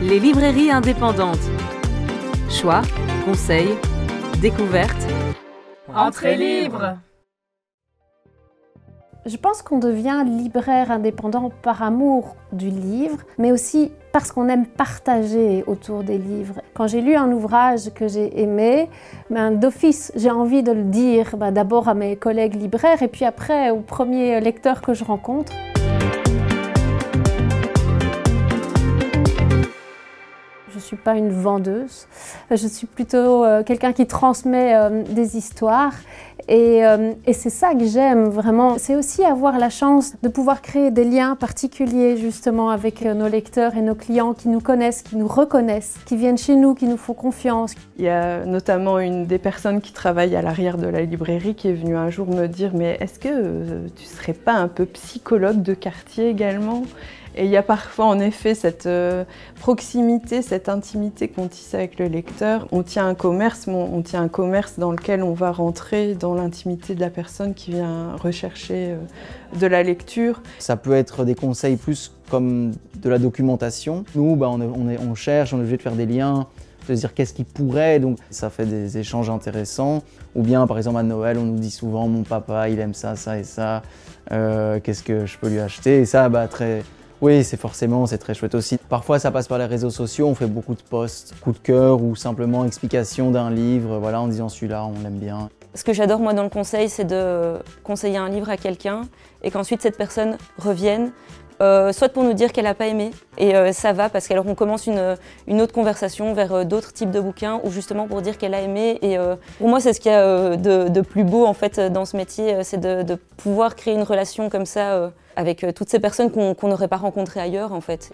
Les librairies indépendantes. Choix, conseils, découvertes. Entrée libre! Je pense qu'on devient libraire indépendant par amour du livre, mais aussi parce qu'on aime partager autour des livres. Quand j'ai lu un ouvrage que j'ai aimé, d'office, j'ai envie de le dire d'abord à mes collègues libraires et puis après au premier lecteur que je rencontre. Je ne suis pas une vendeuse, je suis plutôt quelqu'un qui transmet des histoires et c'est ça que j'aime vraiment. C'est aussi avoir la chance de pouvoir créer des liens particuliers justement avec nos lecteurs et nos clients qui nous connaissent, qui nous reconnaissent, qui viennent chez nous, qui nous font confiance. Il y a notamment une des personnes qui travaille à l'arrière de la librairie qui est venue un jour me dire « mais est-ce que tu ne serais pas un peu psychologue de quartier également ?» Et il y a parfois en effet cette proximité, cette intimité qu'on tisse avec le lecteur. On tient un commerce, mais on tient un commerce dans lequel on va rentrer dans l'intimité de la personne qui vient rechercher de la lecture. Ça peut être des conseils plus comme de la documentation. Nous, on cherche, on est obligé de faire des liens, de se dire qu'est-ce qui pourrait, donc ça fait des échanges intéressants. Ou bien par exemple à Noël, on nous dit souvent mon papa il aime ça, ça et ça, qu'est-ce que je peux lui acheter? Et ça, oui, c'est très chouette aussi. Parfois, ça passe par les réseaux sociaux, on fait beaucoup de posts, coup de cœur ou simplement explication d'un livre, voilà, en disant celui-là, on l'aime bien. Ce que j'adore moi dans le conseil, c'est de conseiller un livre à quelqu'un et qu'ensuite cette personne revienne, soit pour nous dire qu'elle n'a pas aimé, et ça va parce qu'alors on commence une autre conversation vers d'autres types de bouquins, ou justement pour dire qu'elle a aimé. Et pour moi, c'est ce qu'il y a de plus beau en fait dans ce métier, c'est de pouvoir créer une relation comme ça avec toutes ces personnes qu'on n'aurait pas rencontrées ailleurs en fait.